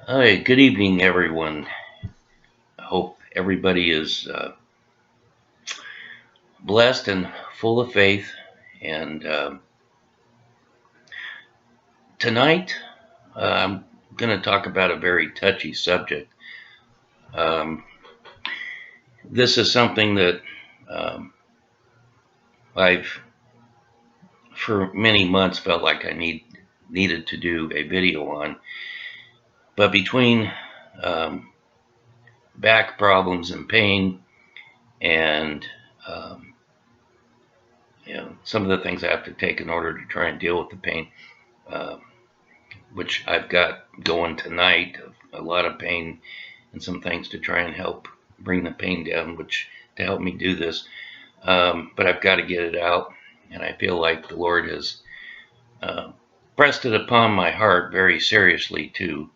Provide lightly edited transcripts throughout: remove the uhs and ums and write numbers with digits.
Hi, good evening, everyone. I hope everybody is blessed and full of faith. And tonight, I'm going to talk about a very touchy subject. Um, this is something that um, I've, for many months, felt like I needed to do a video on. But between um, back problems and pain, and um, some of the things I have to take in order to try and deal with the pain. Uh, which I've got going tonight, a lot of pain and some things to try and help bring the pain down, which to help me do this. But I've got to get it out, and I feel like the Lord has uh, pressed it upon my heart very seriously to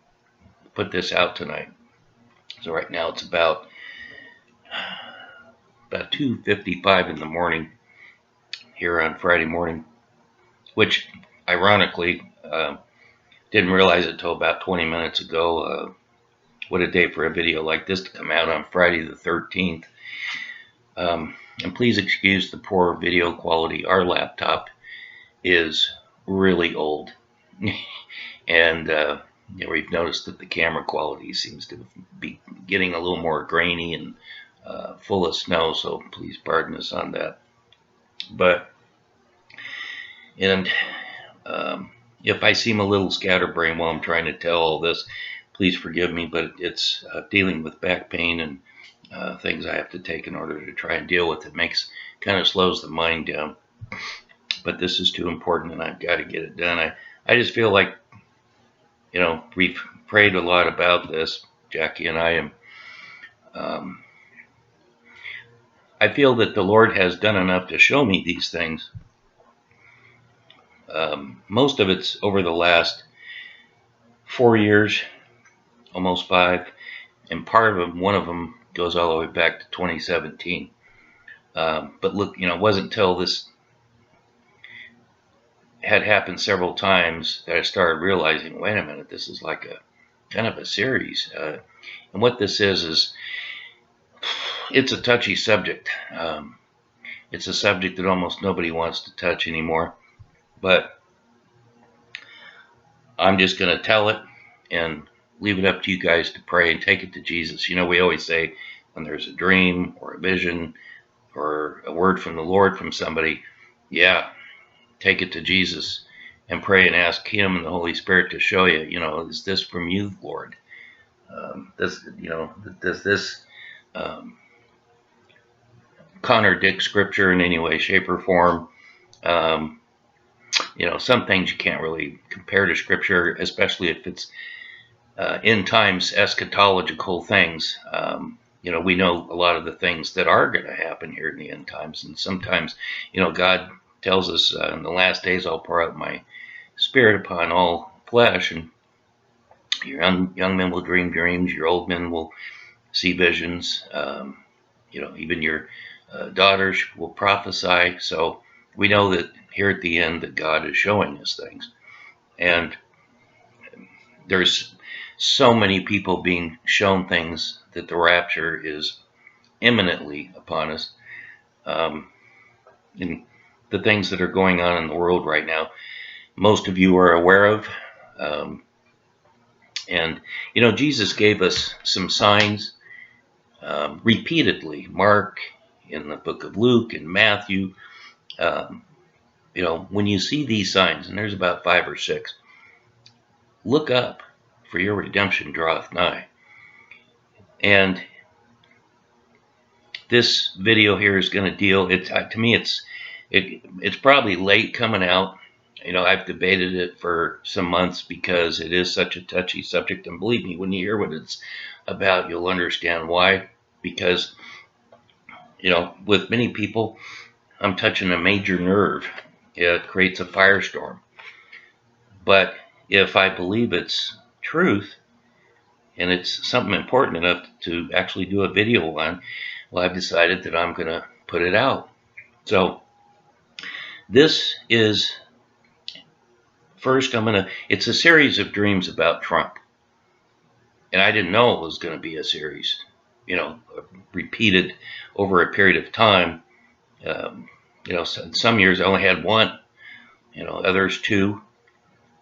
put this out tonight. So right now it's about 2:55 in the morning here on Friday morning, which ironically didn't realize it till about 20 minutes ago. What a day for a video like this to come out on Friday the 13th. And please excuse the poor video quality. Our laptop is really old. And we've noticed that the camera quality seems to be getting a little more grainy and full of snow, so please pardon us on that. But, and if I seem a little scatterbrained while I'm trying to tell all this, please forgive me, but it's dealing with back pain and things I have to take in order to try and deal with it. Kind of slows the mind down. But this is too important, and I've got to get it done. I just feel like, we've prayed a lot about this, Jackie and I, and I feel that the Lord has done enough to show me these things. Most of it's over the last 4 years, almost 5, and one of them goes all the way back to 2017. But look, it wasn't until this had happened several times that I started realizing, wait a minute, this is like a kind of a series. And what this is it's a touchy subject. It's a subject that almost nobody wants to touch anymore. But I'm just going to tell it and leave it up to you guys to pray and take it to Jesus. We always say when there's a dream or a vision or a word from the Lord from somebody, take it to Jesus and pray and ask Him and the Holy Spirit to show you, is this from you, Lord? Does this contradict Scripture in any way, shape, or form? Some things you can't really compare to Scripture, especially if it's end times eschatological things. We know a lot of the things that are going to happen here in the end times, and sometimes, God tells us in the last days I'll pour out my Spirit upon all flesh, and your young men will dream dreams, your old men will see visions, even your daughters will prophesy. So we know that here at the end that God is showing us things, and there's so many people being shown things that the rapture is imminently upon us. And the things that are going on in the world right now, most of you are aware of. And Jesus gave us some signs repeatedly. Mark, in the book of Luke, and Matthew. When you see these signs, and there's about 5 or 6, look up, for your redemption draweth nigh. And this video here is going to deal. To me, it's probably late coming out. I've debated it for some months because it is such a touchy subject. And believe me, when you hear what it's about, you'll understand why. Because, with many people, I'm touching a major nerve. It creates a firestorm. But if I believe it's truth, and it's something important enough to actually do a video on, well, I've decided that I'm going to put it out. So this is, first it's a series of dreams about Trump. And I didn't know it was going to be a series, repeated over a period of time. Some years I only had one, others two.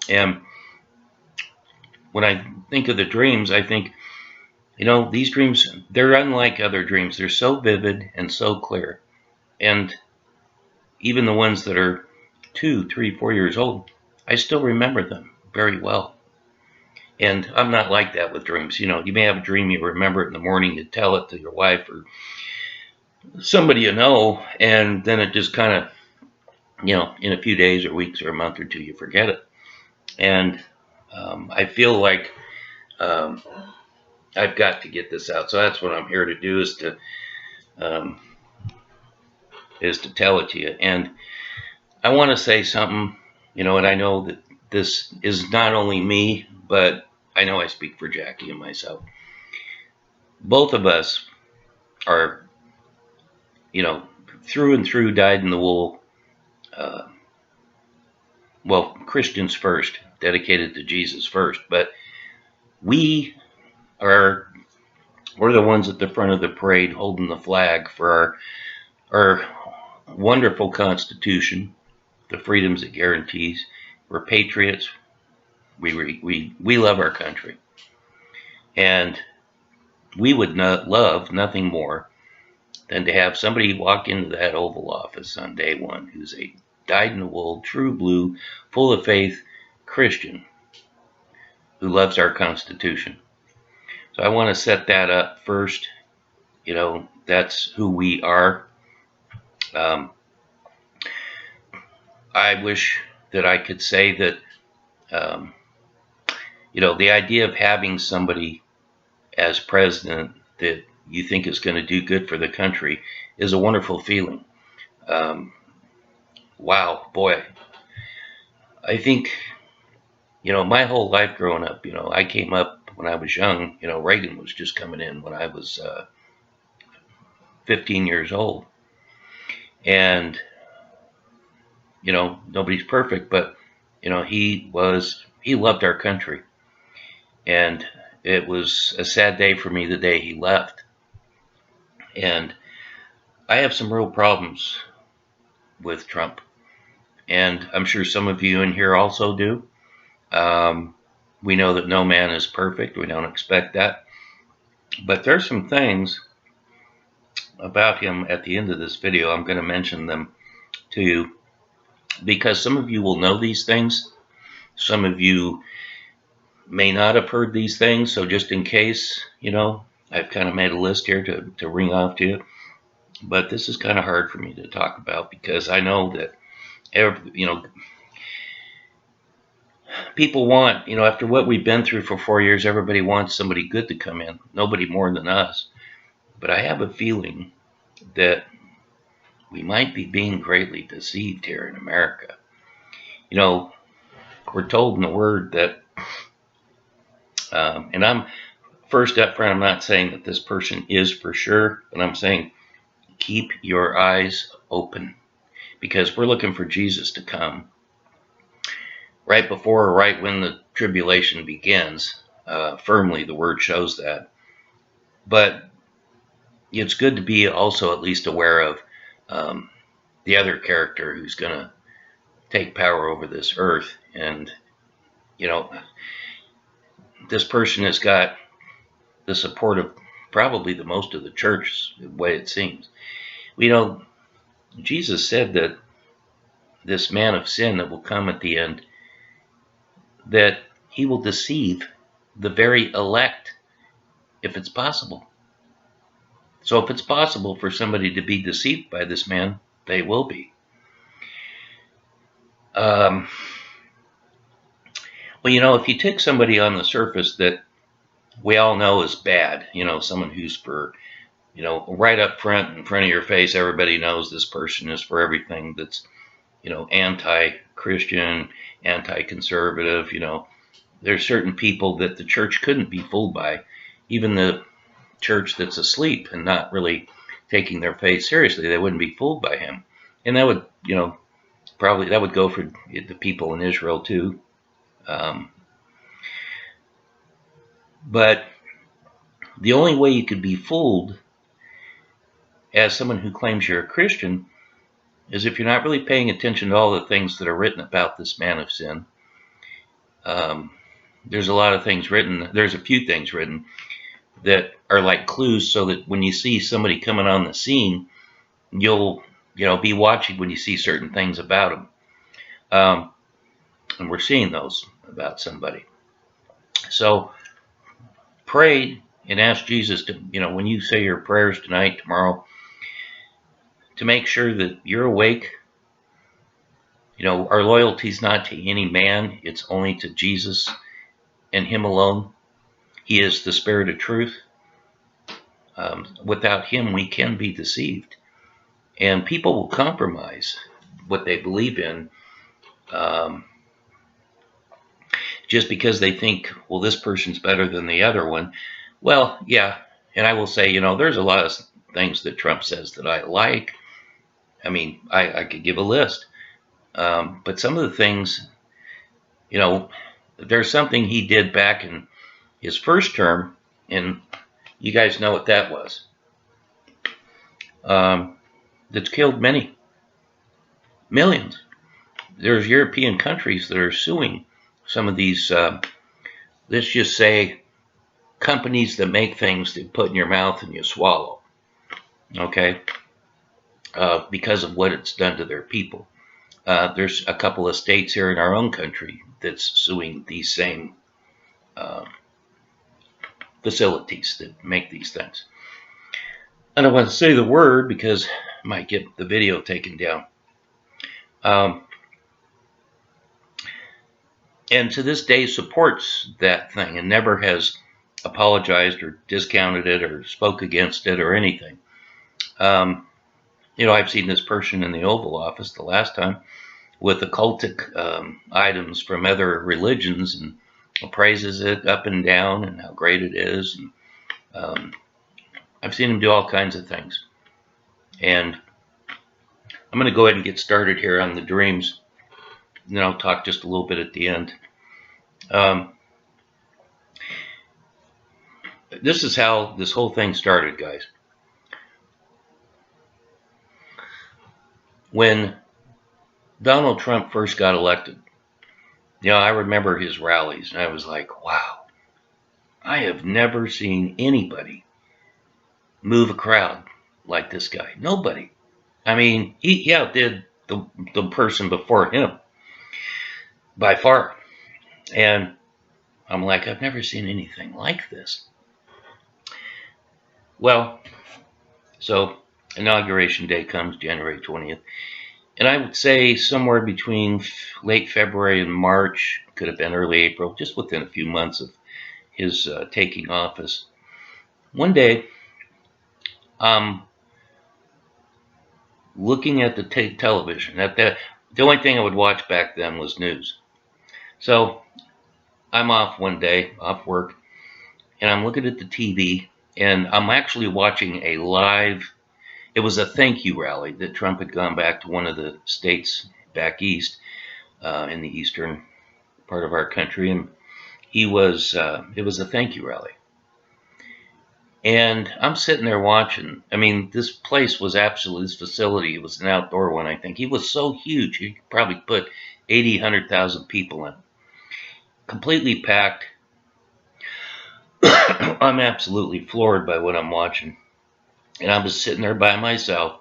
And when I think of the dreams, I think, these dreams, they're unlike other dreams. They're so vivid and so clear. And even the ones that are 2, 3, 4 years old, I still remember them very well. And I'm not like that with dreams. You may have a dream, you remember it in the morning, you tell it to your wife or somebody and then it just kind of, in a few days or weeks or a month or two, you forget it. And I feel like I've got to get this out. So that's what I'm here to do, um, is to tell it to you. And I want to say something, and I know that this is not only me, but I know I speak for Jackie and myself. Both of us are, through and through dyed in the wool, Christians first, dedicated to Jesus first, but we're the ones at the front of the parade holding the flag for our wonderful Constitution, the freedoms it guarantees. We're patriots. We love our country, and we would not love nothing more than to have somebody walk into that Oval Office on day one who's a dyed-in-the-wool, true blue, full of faith Christian who loves our Constitution. So I want to set that up first. That's who we are. I wish that I could say that, the idea of having somebody as president that you think is going to do good for the country is a wonderful feeling. Wow, boy. I think, my whole life growing up, I came up when I was young, Reagan was just coming in when I was 15 years old. And, nobody's perfect, but, he loved our country. And it was a sad day for me the day he left. And I have some real problems with Trump. And I'm sure some of you in here also do. We know that no man is perfect. We don't expect that. But there's some things about him at the end of this video. I'm going to mention them to you because some of you will know these things. Some of you may not have heard these things. So just in case, I've kind of made a list here to ring off to you. But this is kind of hard for me to talk about because I know that, people want, after what we've been through for 4 years, everybody wants somebody good to come in. Nobody more than us. But I have a feeling that we might be being greatly deceived here in America. We're told in the Word that, and I'm first up front, I'm not saying that this person is for sure, but I'm saying keep your eyes open because we're looking for Jesus to come right before or right when the tribulation begins. Firmly, the Word shows that. But it's good to be also at least aware of the other character who's going to take power over this earth. And, this person has got the support of probably the most of the church, the way it seems. Jesus said that this man of sin that will come at the end, that he will deceive the very elect if it's possible. So if it's possible for somebody to be deceived by this man, they will be. If you take somebody on the surface that we all know is bad, someone who's for, right up front, in front of your face, everybody knows this person is for everything that's, anti-Christian, anti-conservative, there's certain people that the church couldn't be fooled by. Even the church that's asleep and not really taking their faith seriously, they wouldn't be fooled by him. And that would, probably that would go for the people in Israel too. But The only way you could be fooled as someone who claims you're a Christian is if you're not really paying attention to all the things that are written about this man of sin. There's a lot of things written. There's a few things written that are like clues, so that when you see somebody coming on the scene, you'll be watching when you see certain things about them. And we're seeing those about somebody. So pray and ask Jesus to, when you say your prayers tonight, tomorrow, to make sure that you're awake. Our loyalty is not to any man, it's only to Jesus and Him alone. He is the Spirit of truth. Without Him, we can be deceived. And people will compromise what they believe in just because they think, well, this person's better than the other one. Well, yeah. And I will say, there's a lot of things that Trump says that I like. I mean, I could give a list. But some of the things, there's something he did back in his first term, and you guys know what that was. That's killed many millions. There's European countries that are suing some of these, let's just say, companies that make things that you put in your mouth and you swallow, okay, because of what it's done to their people. There's a couple of states here in our own country that's suing these same facilities that make these things. I don't want to say the word because I might get the video taken down. And to this day supports that thing and never has apologized or discounted it or spoke against it or anything. I've seen this person in the Oval Office the last time with occultic items from other religions and praises it up and down and how great it is. And I've seen him do all kinds of things. And I'm going to go ahead and get started here on the dreams. And then I'll talk just a little bit at the end. This is how this whole thing started, guys. When Donald Trump first got elected, I remember his rallies, and I was like, wow, I have never seen anybody move a crowd like this guy. Nobody. I mean, he outdid the person before him by far. And I'm like, I've never seen anything like this. Well, so Inauguration Day comes January 20th. And I would say somewhere between late February and March, could have been early April, just within a few months of his taking office. One day, looking at the television. The only thing I would watch back then was news. So I'm off one day, off work, and I'm looking at the TV, and I'm actually watching a live. It was a thank you rally that Trump had gone back to one of the states back east, in the eastern part of our country, and it was a thank you rally. And I'm sitting there watching. I mean, this place was absolutely, this facility, it was an outdoor one, I think. It was so huge, you could probably put 80, 100,000 people in. Completely packed. I'm absolutely floored by what I'm watching. And I was sitting there by myself,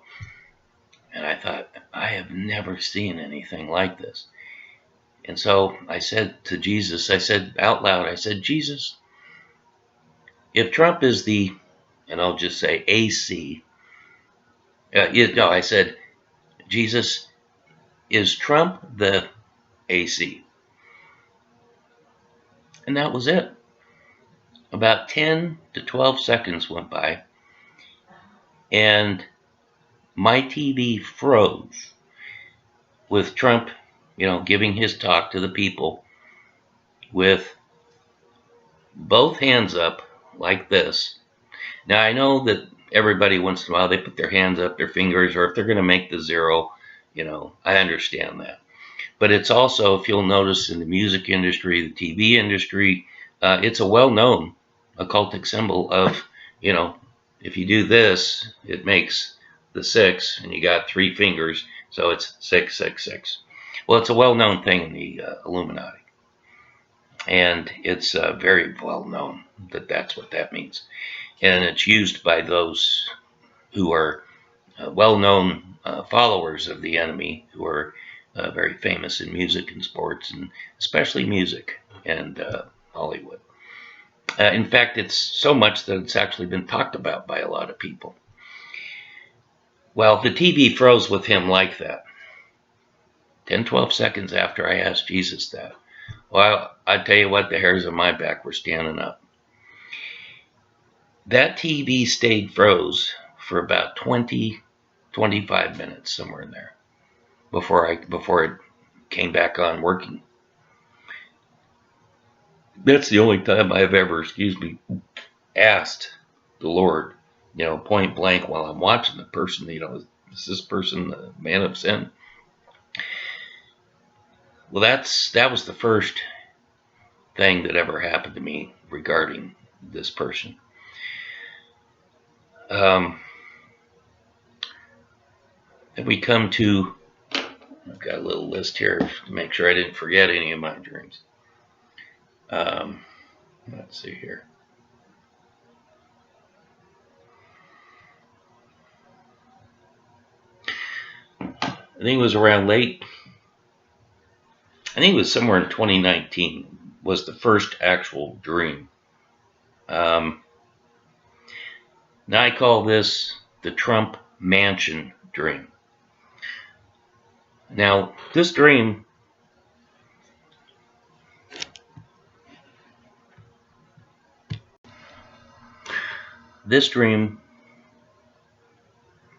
and I thought, I have never seen anything like this. And so I said to Jesus, I said out loud, I said, Jesus, if Trump is the, and I'll just say AC, I said, Jesus, is Trump the AC? And that was it. About 10 to 12 seconds went by, and my TV froze with Trump, giving his talk to the people with both hands up like this. Now, I know that everybody once in a while, they put their hands up, their fingers, or if they're going to make the zero, I understand that. But it's also, if you'll notice in the music industry, the TV industry, it's a well-known occultic symbol of, you know, if you do this, it makes the 6, and you got 3 fingers, so it's 666. Well, it's a well-known thing in the Illuminati, and it's very well known that that's what that means, and it's used by those who are well-known followers of the enemy, who are very famous in music and sports, and especially music and Hollywood. In fact, it's so much that it's actually been talked about by a lot of people. Well, the TV froze with him like that. 10, 12 seconds after I asked Jesus that. Well, I tell you what, the hairs on my back were standing up. That TV stayed froze for about 20, 25 minutes, somewhere in there, before it came back on working. That's the only time I've ever, asked the Lord, point blank while I'm watching the person, is this person the man of sin? Well, that was the first thing that ever happened to me regarding this person. And we come to, I've got a little list here to make sure I didn't forget any of my dreams. Let's see here. I think it was around I think it was somewhere in 2019 was the first actual dream. Now I call this the Trump Mansion dream. Now this dream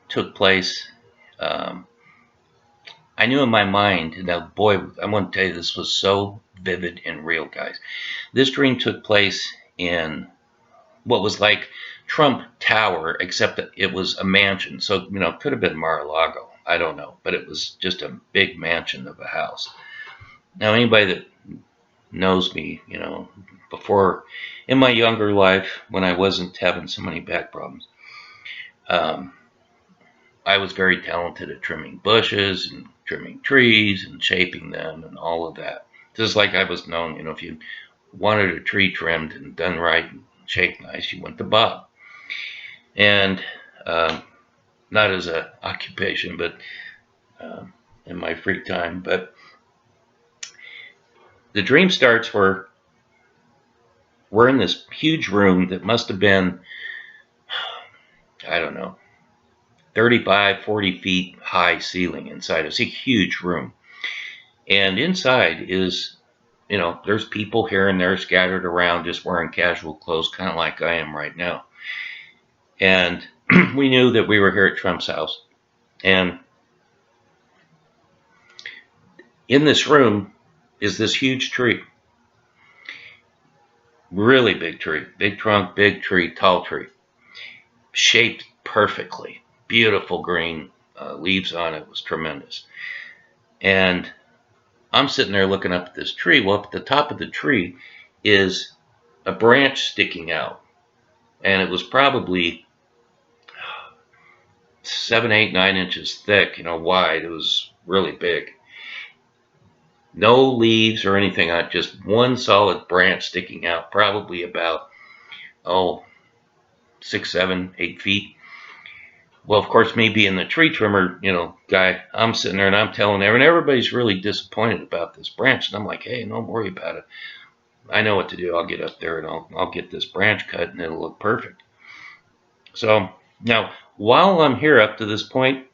took place. I knew in my mind, now boy, I want to tell you, this was so vivid and real, guys. This dream took place in what was like Trump Tower, except that it was a mansion. So, it could have been Mar-a-Lago. I don't know. But it was just a big mansion of a house. Now, anybody that knows me, before, in my younger life, when I wasn't having so many back problems, I was very talented at trimming bushes and trimming trees and shaping them and all of that. Just like I was known, if you wanted a tree trimmed and done right and shaped nice, you went to Bob. And not as an occupation, but in my free time. But the dream starts where we're in this huge room that must have been, I don't know, 35, 40 feet high ceiling inside. It's a huge room. And inside is, there's people here and there scattered around just wearing casual clothes, kind of like I am right now. And we knew that we were here at Trump's house. And in this room is this huge tree. Really big tree. Big trunk, big tree, tall tree. Shaped perfectly. Beautiful green leaves on it. Was tremendous. And I'm sitting there looking up at this tree. Well, up at the top of the tree is a branch sticking out. And it was probably 7, 8, 9 inches thick, wide. It was really big. No leaves or anything on it, just one solid branch sticking out, probably about, 6, 7, 8 feet. Well, of course, me being the tree trimmer, guy, I'm sitting there and I'm telling everyone, everybody's really disappointed about this branch. And I'm like, hey, don't worry about it. I know what to do. I'll get up there and I'll get this branch cut and it'll look perfect. So now, while I'm here up to this point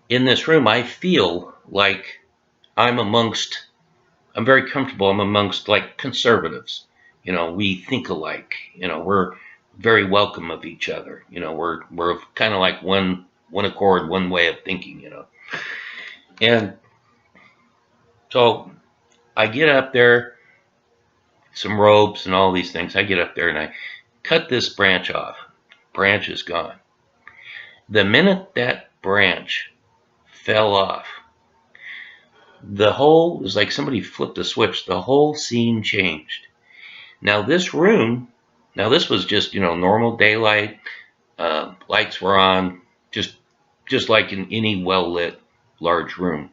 in this room, I feel like I'm very comfortable. I'm amongst like conservatives. We think alike. We're very welcome of each other. We're kind of like one accord, one way of thinking. And so I get up there, some ropes and all these things. I get up there and I cut this branch off. Branch is gone. The minute that branch fell off, the whole, it was like somebody flipped a switch. The whole scene changed. Now this room Now this was just, normal daylight. Lights were on, just like in any well-lit large room.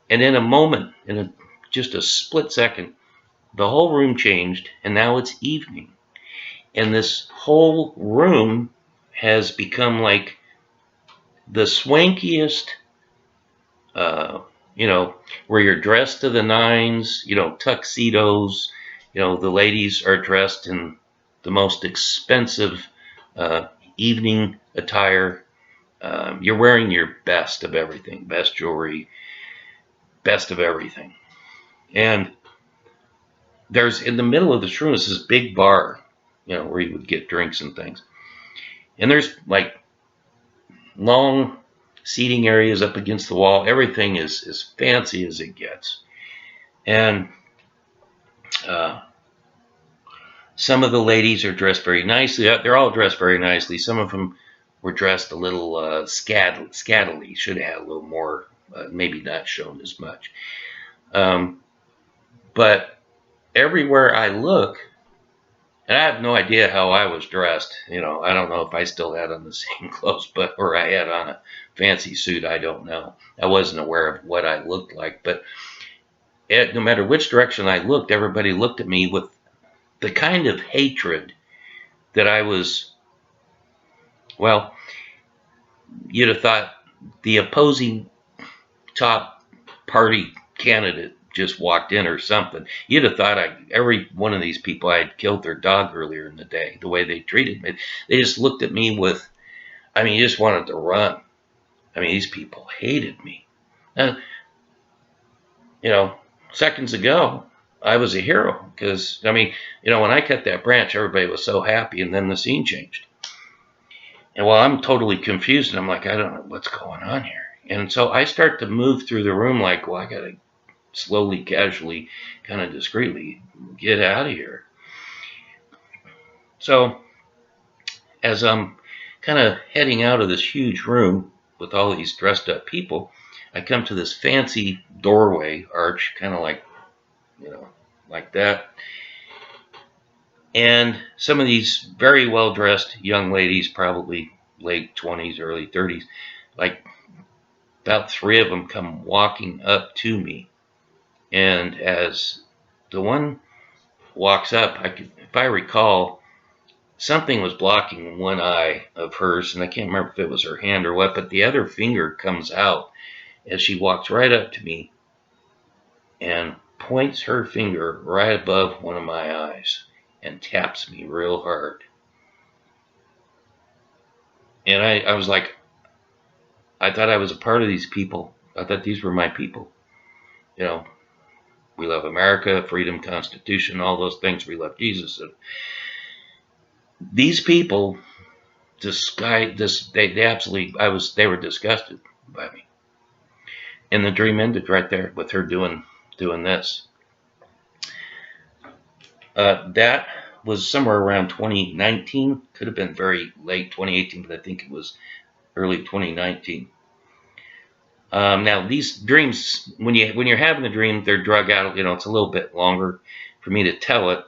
And in a moment, just a split second, the whole room changed, and now it's evening. And this whole room has become like the swankiest, uh, where you're dressed to the nines, tuxedos. The ladies are dressed in the most expensive uh, evening attire. You're wearing your best of everything, best jewelry, best of everything. And there's in the middle of this room is this big bar, where you would get drinks and things. And there's like long seating areas up against the wall. Everything is as fancy as it gets. And uh, some of the ladies are dressed very nicely. They're all dressed very nicely. Some of them were dressed a little scattily. Should have had a little more, maybe not shown as much. But everywhere I look, and I have no idea how I was dressed. I don't know if I still had on the same clothes, or I had on a fancy suit. I don't know. I wasn't aware of what I looked like. But no matter which direction I looked, everybody looked at me with the kind of hatred that I was, well, you'd have thought the opposing top party candidate just walked in or something. You'd have thought every one of these people I had killed their dog earlier in the day, the way they treated me. They just looked at me with, you just wanted to run. These people hated me. And, seconds ago, I was a hero because, when I cut that branch, everybody was so happy, and then the scene changed. And well, I'm totally confused, and I'm like, I don't know what's going on here. And so I start to move through the room like, well, I got to slowly, casually, kind of discreetly get out of here. So as I'm kind of heading out of this huge room with all these dressed up people, I come to this fancy doorway arch, kind of like, like that. And some of these very well dressed young ladies, probably late 20s, early 30s, like about three of them come walking up to me. And as the one walks up, if I recall, something was blocking one eye of hers, and I can't remember if it was her hand or what, but the other finger comes out as she walks right up to me and points her finger right above one of my eyes and taps me real hard. And I was like, I thought I was a part of these people. I thought these were my people. We love America, freedom, Constitution, all those things. We love Jesus. And these people, they absolutely, they were disgusted by me. And the dream ended right there with her doing this. That was somewhere around 2019. Could have been very late 2018, but I think it was early 2019. Now these dreams, when you're having the dream, they're drug out. It's a little bit longer for me to tell it.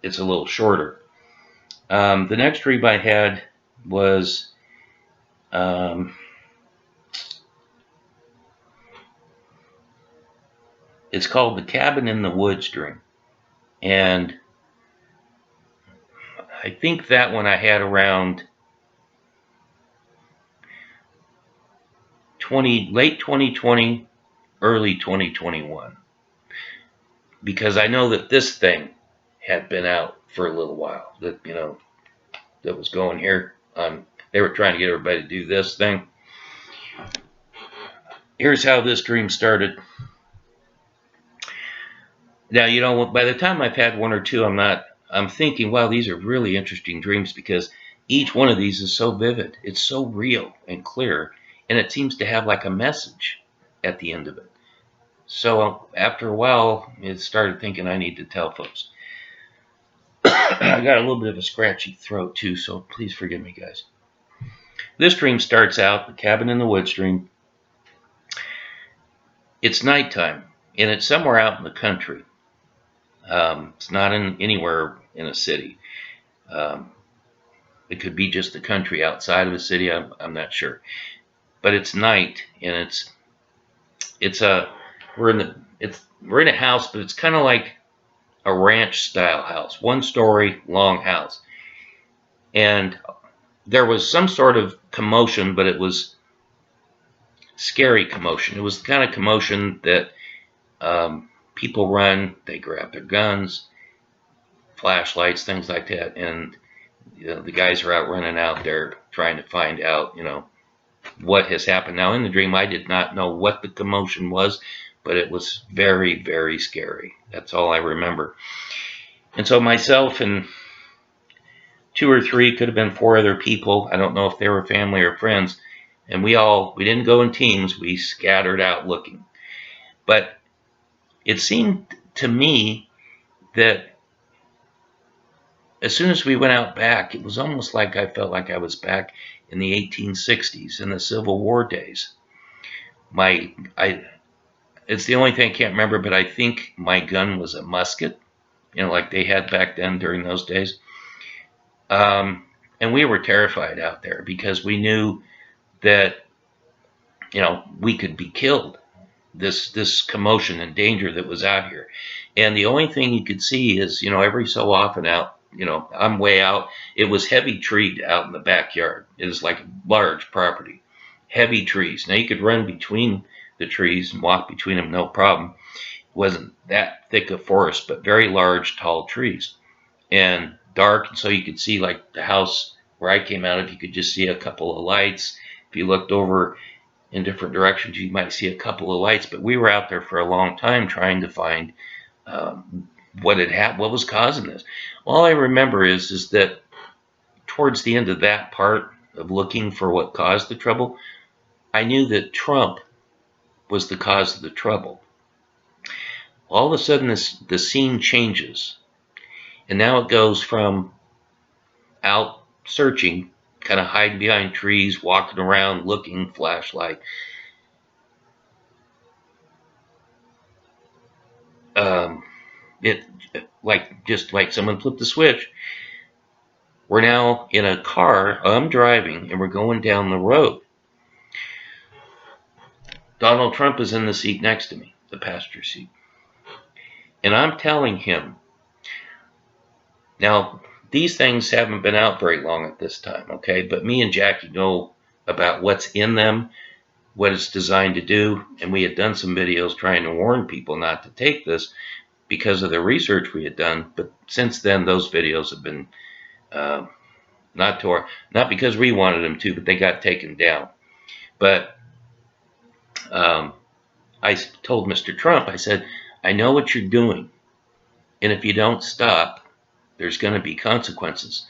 It's a little shorter. The next dream I had was it's called the Cabin in the Woods dream, and I think that one I had around late 2020, early 2021, because I know that this thing had been out for a little while. That was going here. They were trying to get everybody to do this thing. Here's how this dream started. Now, by the time I've had one or two, I'm thinking, wow, these are really interesting dreams because each one of these is so vivid. It's so real and clear, and it seems to have like a message at the end of it. So after a while, it started thinking I need to tell folks. I got a little bit of a scratchy throat too, so please forgive me, guys. This dream starts out, the Cabin in the Woods dream. It's nighttime, and it's somewhere out in the country. It's not in anywhere in a city. Um, it could be just the country outside of a city. I'm not sure, but it's night, and it's a we're in a house, but it's kind of like a ranch style house, 1-story long house, and there was some sort of commotion, but it was scary commotion. It was the kind of commotion that people run, they grab their guns, flashlights, things like that, and the guys are out running out there trying to find out, what has happened. Now, in the dream, I did not know what the commotion was, but it was very, very scary. That's all I remember. And so myself and 2 or 3, could have been 4 other people, I don't know if they were family or friends, and we didn't go in teams, we scattered out looking. But it seemed to me that as soon as we went out back, it was almost like I felt like I was back in the 1860s, in the Civil War days. It's the only thing I can't remember, but I think my gun was a musket, like they had back then during those days. And we were terrified out there because we knew that, we could be killed. This commotion and danger that was out here. And the only thing you could see is, every so often out, I'm way out. It was heavy treed out in the backyard. It was like a large property, heavy trees. Now you could run between the trees and walk between them, no problem. It wasn't that thick a forest, but very large, tall trees and dark. And so you could see, like the house where I came out of, you could just see a couple of lights. If you looked over in different directions, you might see a couple of lights. But we were out there for a long time trying to find what had happened, what was causing this. All I remember is that towards the end of that part of looking for what caused the trouble, I knew that Trump was the cause of the trouble. All of a sudden, the scene changes, and now it goes from out searching, kind of hiding behind trees, walking around, looking, flashlight. It just like someone flipped the switch. We're now in a car. I'm driving, and we're going down the road. Donald Trump is in the seat next to me, the passenger seat. And I'm telling him, now, these things haven't been out very long at this time, okay? But me and Jackie know about what's in them, what it's designed to do, and we had done some videos trying to warn people not to take this because of the research we had done. But since then, those videos have been not because we wanted them to, but they got taken down. But I told Mr. Trump, I said, I know what you're doing, and if you don't stop, there's going to be consequences.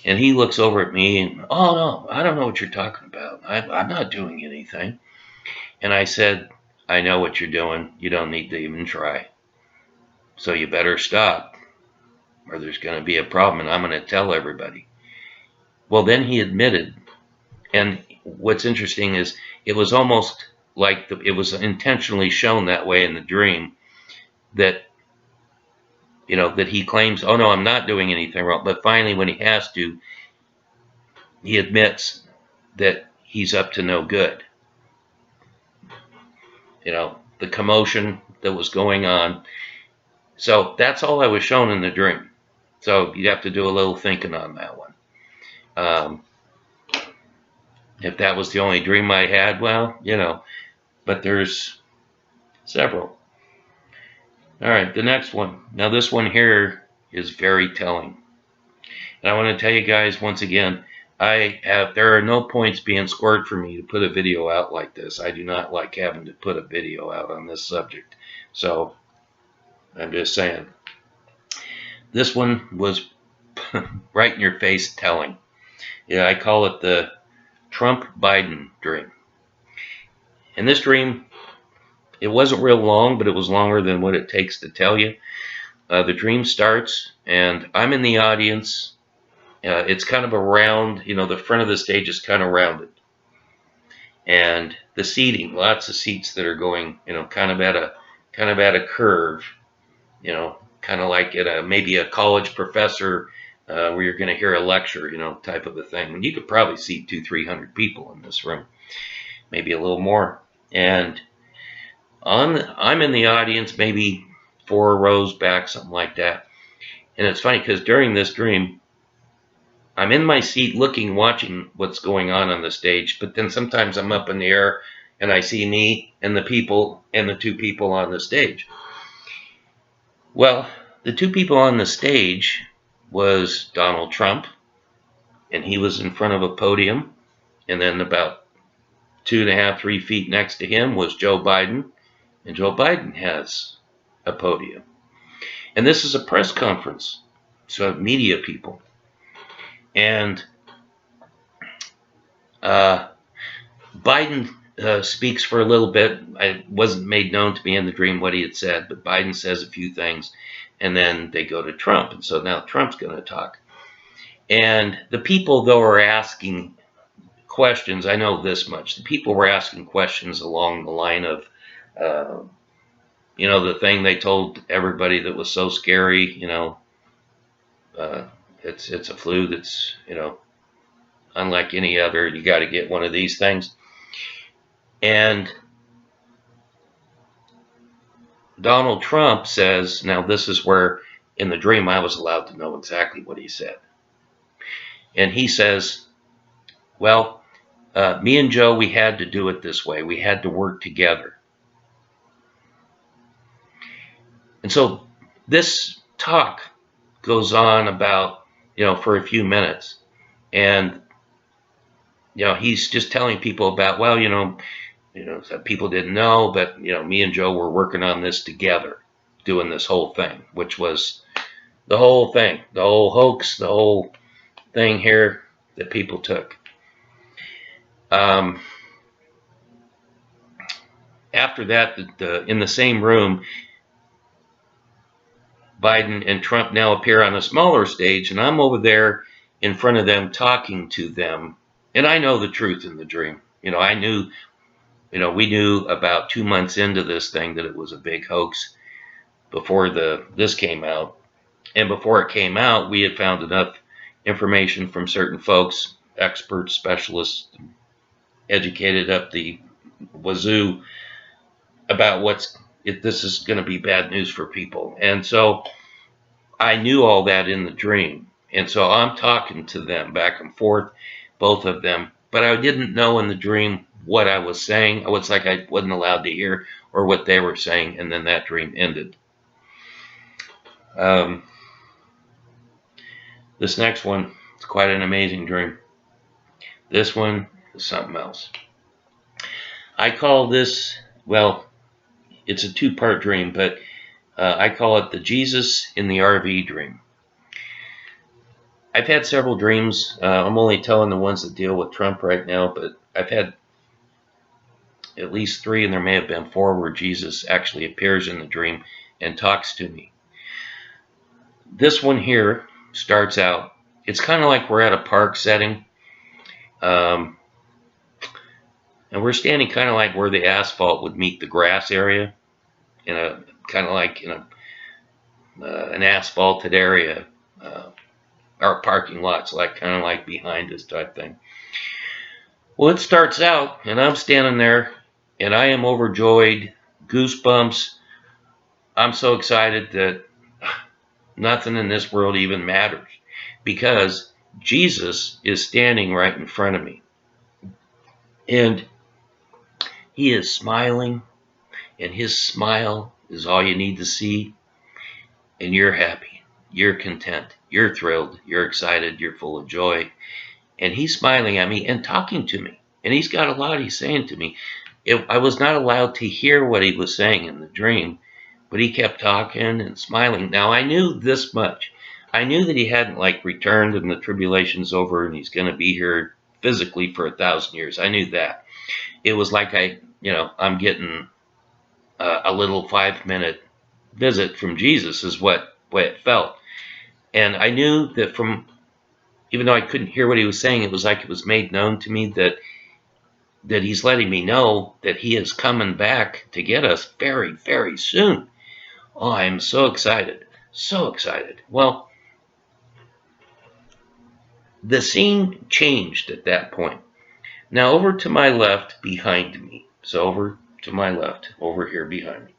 And he looks over at me and, oh no, I don't know what you're talking about. I'm not doing anything. And I said, I know what you're doing. You don't need to even try. So you better stop, or there's going to be a problem, and I'm going to tell everybody. Well, then he admitted, and what's interesting is it was almost like it was intentionally shown that way in the dream, that that he claims, oh no, I'm not doing anything wrong. But finally, when he has to, he admits that he's up to no good. The commotion that was going on. So that's all I was shown in the dream. So you have to do a little thinking on that one. If that was the only dream I had, well, but there's several. All right, the next one. Now this one here is very telling. And I want to tell you guys once again, there are no points being scored for me to put a video out like this. I do not like having to put a video out on this subject. So I'm just saying. This one was right in your face telling. Yeah, I call it the Trump-Biden dream. In this dream, it wasn't real long, but it was longer than what it takes to tell you. The dream starts, and I'm in the audience. It's kind of a round, the front of the stage is kind of rounded. And the seating, lots of seats that are going, kind of at a curve, kind kind of like at maybe a college professor where you're going to hear a lecture, type of a thing. And you could probably see 200-300 people in this room, maybe a little more. And I'm in the audience, maybe 4 rows back, something like that. And it's funny because during this dream, I'm in my seat looking, watching what's going on the stage, but then sometimes I'm up in the air and I see me and the people and the 2 people on the stage. Well, the 2 people on the stage was Donald Trump, and he was in front of a podium, and then about 2.5, 3 feet next to him was Joe Biden, and Joe Biden has a podium. And this is a press conference, so media people. And Biden speaks for a little bit. It wasn't made known to me in the dream what he had said, but Biden says a few things, and then they go to Trump. And so now Trump's going to talk. And the people, though, are asking questions. I know this much. The people were asking questions along the line of, the thing they told everybody that was so scary, it's a flu that's, unlike any other. You got to get one of these things. And Donald Trump says, now this is where in the dream I was allowed to know exactly what he said. And he says, well, me and Joe, we had to do it this way. We had to work together. And so this talk goes on about, for a few minutes. And, he's just telling people about, well, people didn't know, but, me and Joe were working on this together, doing this whole thing, which was the whole thing, the whole hoax, the whole thing here that people took. After that, in the same room, Biden and Trump now appear on a smaller stage, and I'm over there in front of them talking to them. And I know the truth in the dream. I knew, we knew about 2 months into this thing that it was a big hoax before this came out. And before it came out, we had found enough information from certain folks, experts, specialists, educated up the wazoo about this is going to be bad news for people. And so I knew all that in the dream. And so I'm talking to them back and forth, both of them. But I didn't know in the dream what I was saying. It was like I wasn't allowed to hear or what they were saying. And then that dream ended. This next one is quite an amazing dream. This one is something else. I call this, well, it's a 2-part dream, but I call it the Jesus in the RV dream. I've had several dreams. I'm only telling the ones that deal with Trump right now, but I've had at least 3, and there may have been 4, where Jesus actually appears in the dream and talks to me. This one here starts out, it's kind of like we're at a park setting. And we're standing kind of like where the asphalt would meet the grass area, in a kind of like in an asphalted area. Our parking lot's kind of like behind us type thing. Well, it starts out, and I'm standing there, and I am overjoyed, goosebumps. I'm so excited that nothing in this world even matters, because Jesus is standing right in front of me. And he is smiling, and his smile is all you need to see. And you're happy, you're content, you're thrilled, you're excited, you're full of joy. And he's smiling at me and talking to me. And he's got a lot he's saying to me. I was not allowed to hear what he was saying in the dream, but he kept talking and smiling. Now, I knew this much. I knew that he hadn't returned and the tribulation's over and he's going to be here physically for 1,000 years. I knew that. It was like I'm getting a little 5-minute visit from Jesus is way it felt. And I knew that even though I couldn't hear what he was saying, it was like it was made known to me that he's letting me know that he is coming back to get us very, very soon. Oh, I'm so excited. So excited. Well, the scene changed at that point. Now over to my left behind me. So over to my left, over here behind me.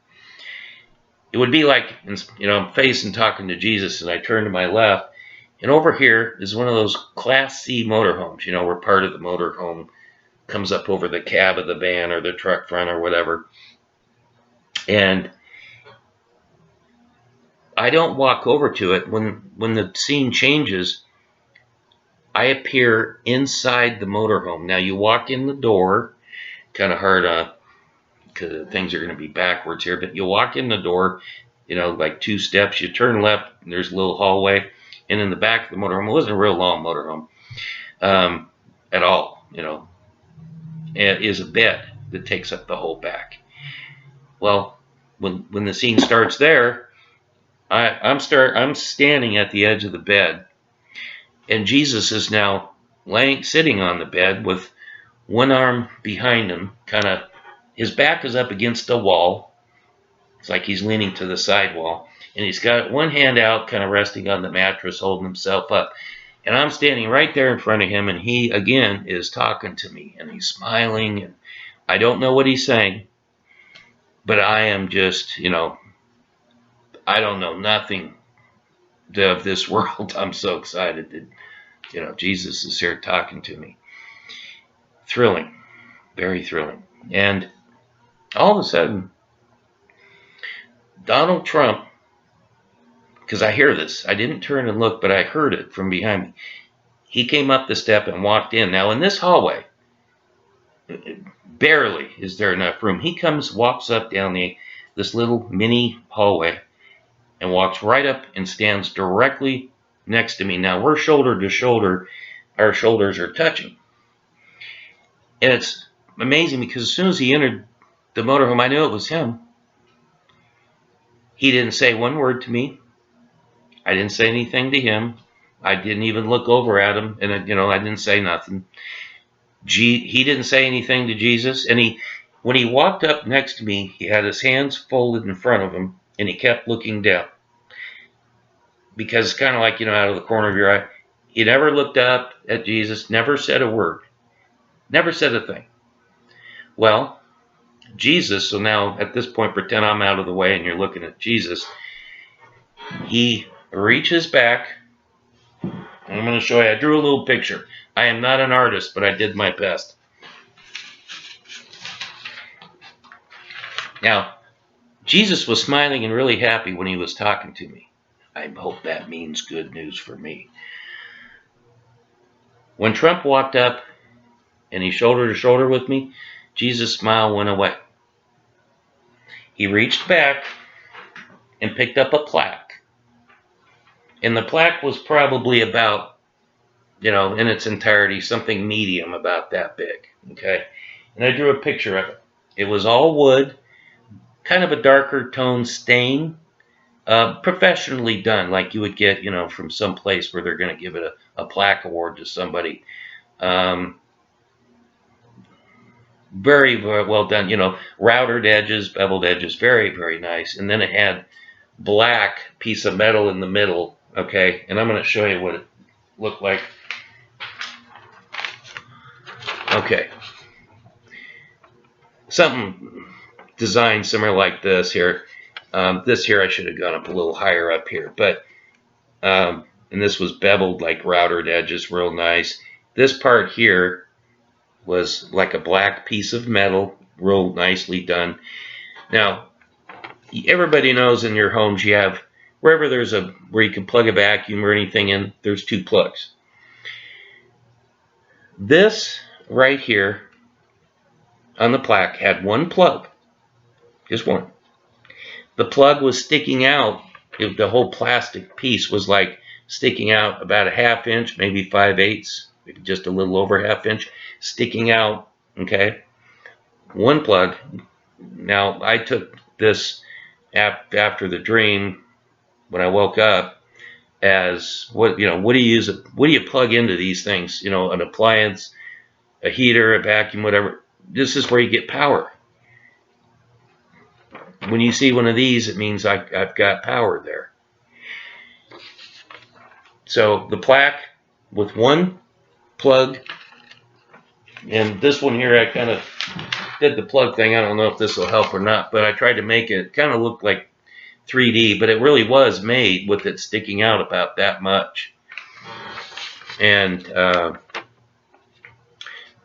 It would be like, I'm facing talking to Jesus, and I turn to my left, and over here is one of those Class C motorhomes, where part of the motorhome comes up over the cab of the van or the truck front or whatever. And I don't walk over to it. When the scene changes, I appear inside the motorhome. Now you walk in the door, kind of hard because things are going to be backwards here, but you walk in the door, like 2 steps, you turn left, and there's a little hallway, and in the back of the motorhome, it wasn't a real long motorhome at all, is a bed that takes up the whole back. Well, when the scene starts there, I'm standing at the edge of the bed, and Jesus is now sitting on the bed with one arm behind him, kind of, his back is up against the wall. It's like he's leaning to the side wall, and he's got one hand out, kind of resting on the mattress, holding himself up. And I'm standing right there in front of him, and he again is talking to me, and he's smiling, and I don't know what he's saying, but I am just, I don't know nothing of this world. I'm so excited that, Jesus is here talking to me. Thrilling, very thrilling. And all of a sudden, Donald Trump, because I hear this, I didn't turn and look, but I heard it from behind me. He came up the step and walked in. Now in this hallway, barely is there enough room. He walks up down this little mini hallway and walks right up and stands directly next to me. Now we're shoulder to shoulder. Our shoulders are touching. And it's amazing because as soon as he entered the motorhome, I knew it was him. He didn't say one word to me. I didn't say anything to him. I didn't even look over at him, and I didn't say nothing. He didn't say anything to Jesus, and when he walked up next to me, he had his hands folded in front of him, and he kept looking down. Because it's kind of like, out of the corner of your eye. He never looked up at Jesus, never said a word, never said a thing. Well, Jesus, so now at this point, pretend I'm out of the way and you're looking at Jesus. He reaches back. I'm going to show you. I drew a little picture. I am not an artist, but I did my best. Now, Jesus was smiling and really happy when he was talking to me. I hope that means good news for me. When Trump walked up and he's shoulder to shoulder with me, Jesus' smile went away. He reached back and picked up a plaque. And the plaque was probably about, in its entirety, something medium about that big. Okay? And I drew a picture of it. It was all wood, kind of a darker tone stain, professionally done, like you would get, from some place where they're going to give it a plaque award to somebody. Very, very well done, routed edges, beveled edges, very, very nice. And then it had black piece of metal in the middle, okay? And I'm going to show you what it looked like. Okay. Something designed similar like this here. This here I should have gone up a little higher up here, but and this was beveled like routed edges, real nice. This part here was like a black piece of metal, real nicely done. Now, everybody knows in your homes you have, wherever where you can plug a vacuum or anything in, there's 2 plugs. This right here on the plaque had 1 plug, just 1. The plug was sticking out. The whole plastic piece was like sticking out about a 1/2 inch, maybe 5/8, maybe just a little over 1/2 inch, sticking out, okay? 1 plug. Now, I took this after the dream, when I woke up, as what do you plug into these things? An appliance, a heater, a vacuum, whatever. This is where you get power. When you see one of these, it means I've got power there. So the plaque with one plug, and this one here, I kind of did the plug thing. I don't know if this will help or not, but I tried to make it kind of look like 3D, but it really was made with it sticking out about that much. And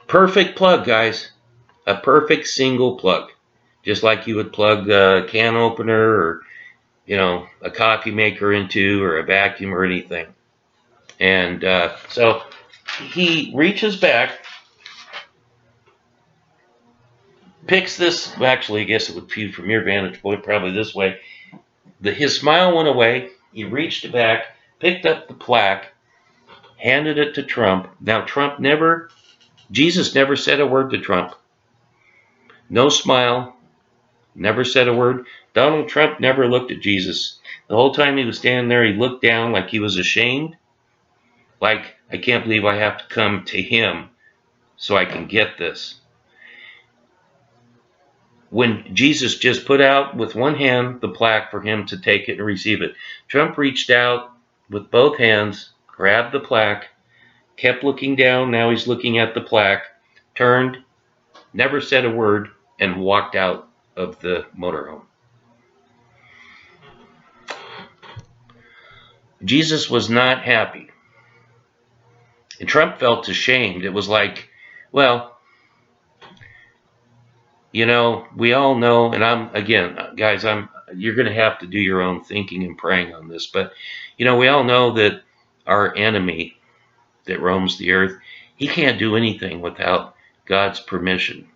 perfect plug, guys. A perfect single plug. Just like you would plug a can opener or, a coffee maker into, or a vacuum or anything. And so he reaches back, picks this. Actually, I guess it would view from your vantage point probably this way. His smile went away. He reached back, picked up the plaque, handed it to Trump. Now, Jesus never said a word to Trump. No smile, never said a word. Donald Trump never looked at Jesus. The whole time he was standing there, he looked down like he was ashamed. Like, I can't believe I have to come to him so I can get this. When Jesus just put out with one hand the plaque for him to take it and receive it, Trump reached out with both hands, grabbed the plaque, kept looking down. Now he's looking at the plaque, turned, never said a word, and walked out of the motorhome. Jesus was not happy. And Trump felt ashamed. It was like, well, we all know, and guys, you're going to have to do your own thinking and praying on this, but, we all know that our enemy that roams the earth, he can't do anything without God's permission.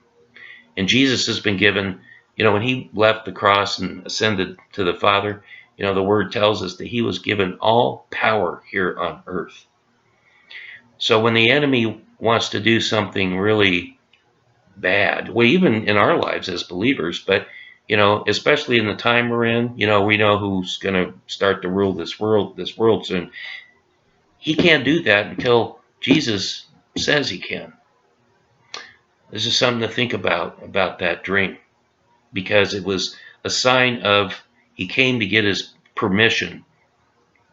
And Jesus has been given, when he left the cross and ascended to the Father, the word tells us that he was given all power here on earth. So when the enemy wants to do something really bad, well, even in our lives as believers, but especially in the time we're in, we know who's going to start to rule this world soon. He can't do that until Jesus says he can. This is something to think about that dream, because it was a sign of he came to get his permission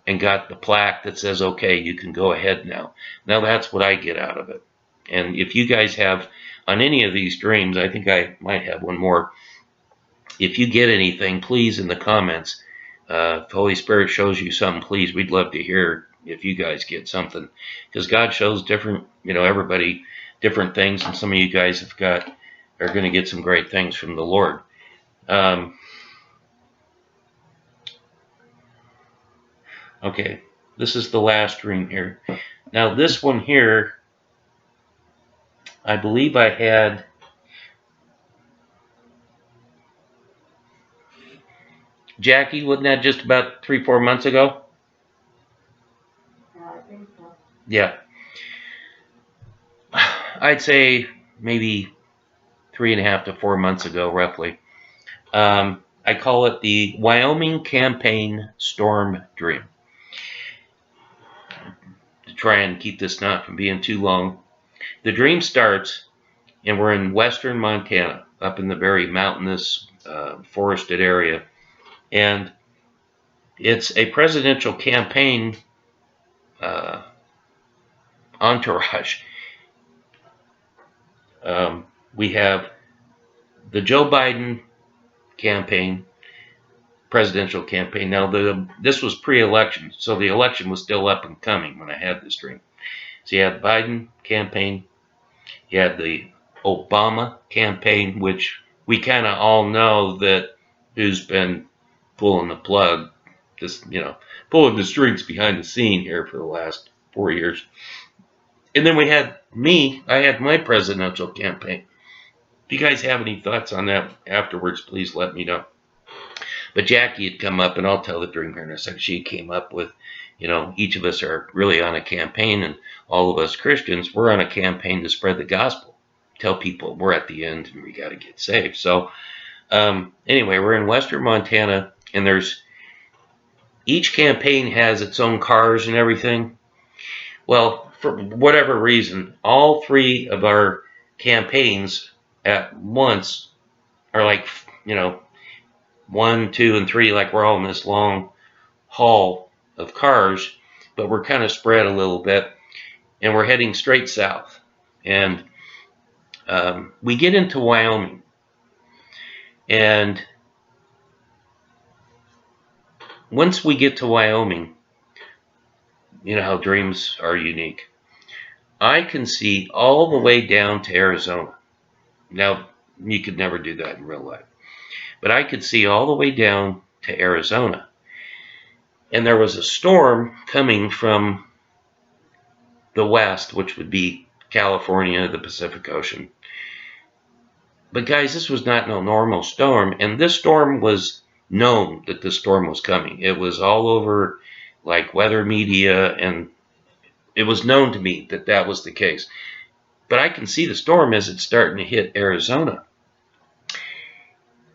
and got the plaque that says, okay, you can go ahead now. Now that's what I get out of it. And if you guys have on any of these dreams, I think I might have one more. If you get anything, please in the comments, if the Holy Spirit shows you something, please, we'd love to hear if you guys get something, because God shows different, everybody different things, and some of you guys are going to get some great things from the Lord. Okay, this is the last dream here. Now this one here, I believe I had, Jackie, wasn't that just about 3-4 months ago? I think so. Yeah. I'd say maybe 3.5 to 4 months ago, roughly. I call it the Wyoming campaign storm dream. To try and keep this not from being too long. The dream starts, and we're in western Montana, up in the very mountainous, forested area. And it's a presidential campaign entourage. We have the Joe Biden campaign, presidential campaign. Now, this was pre-election, so the election was still up and coming when I had this dream. So you had the Biden campaign, you had the Obama campaign, which we kind of all know that who's been pulling the plug, pulling the strings behind the scene here for the last 4 years. And then we had I had my presidential campaign. If you guys have any thoughts on that afterwards, please let me know. But Jackie had come up, and I'll tell the dream here in a second. She came up with, each of us are really on a campaign, and all of us Christians, we're on a campaign to spread the gospel. Tell people we're at the end and we got to get saved. So anyway, we're in western Montana, and each campaign has its own cars and everything. Well, for whatever reason, all three of our campaigns at once are like, 1, 2, and 3, like we're all in this long hall of cars, but we're kind of spread a little bit, and we're heading straight south. And we get into Wyoming, and once we get to Wyoming, you know how dreams are unique. I can see all the way down to Arizona. Now, you could never do that in real life, but I could see all the way down to Arizona. And there was a storm coming from the west, which would be California, the Pacific Ocean. But guys, this was not no normal storm, and this storm was known that this storm was coming. It was all over like weather media, and it was known to me that that was the case. But I can see the storm as it's starting to hit Arizona.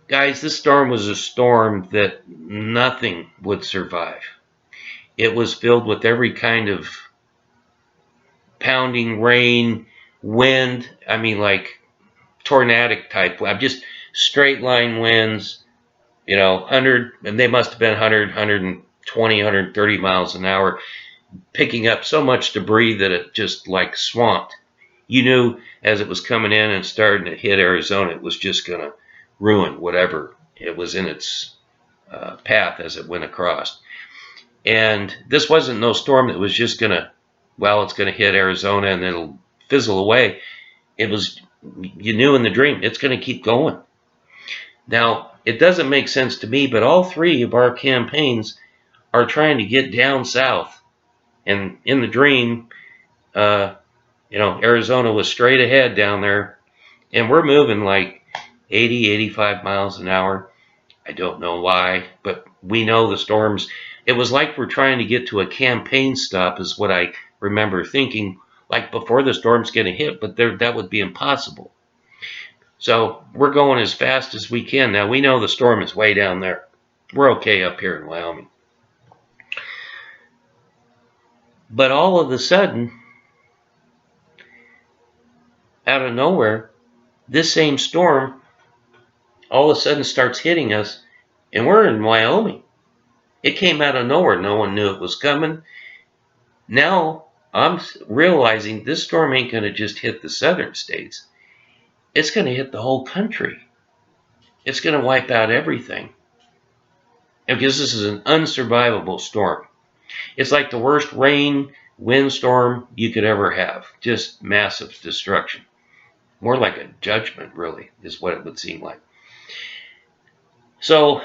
Guys, this storm was a storm that nothing would survive. It was filled with every kind of pounding rain, wind. I mean, like tornadic type. Just straight line winds, you know, 100, and they must have been 100, 120, 130 miles an hour, picking up so much debris that it just like swamped. You knew as it was coming in and starting to hit Arizona, it was just going to ruin whatever it was in its path as it went across. And this wasn't no storm that was just going to, well, it's going to hit Arizona and it'll fizzle away. It was, you knew in the dream, it's going to keep going. Now, it doesn't make sense to me, but all three of our campaigns are trying to get down south. And in the dream, you know, Arizona was straight ahead down there, and we're moving like 80, 85 miles an hour. I don't know why, but we know the storms. It was like we're trying to get to a campaign stop is what I remember thinking, like before the storm's going to hit, but that would be impossible. So we're going as fast as we can. Now, we know the storm is way down there. We're okay up here in Wyoming. But all of a sudden, out of nowhere, this same storm all of a sudden starts hitting us, and we're in Wyoming. It came out of nowhere. No one knew it was coming. Now I'm realizing this storm ain't going to just hit the southern states. It's going to hit the whole country. It's going to wipe out everything. Because this is an unsurvivable storm. It's like the worst rain, windstorm you could ever have. Just massive destruction. More like a judgment, really, is what it would seem like. So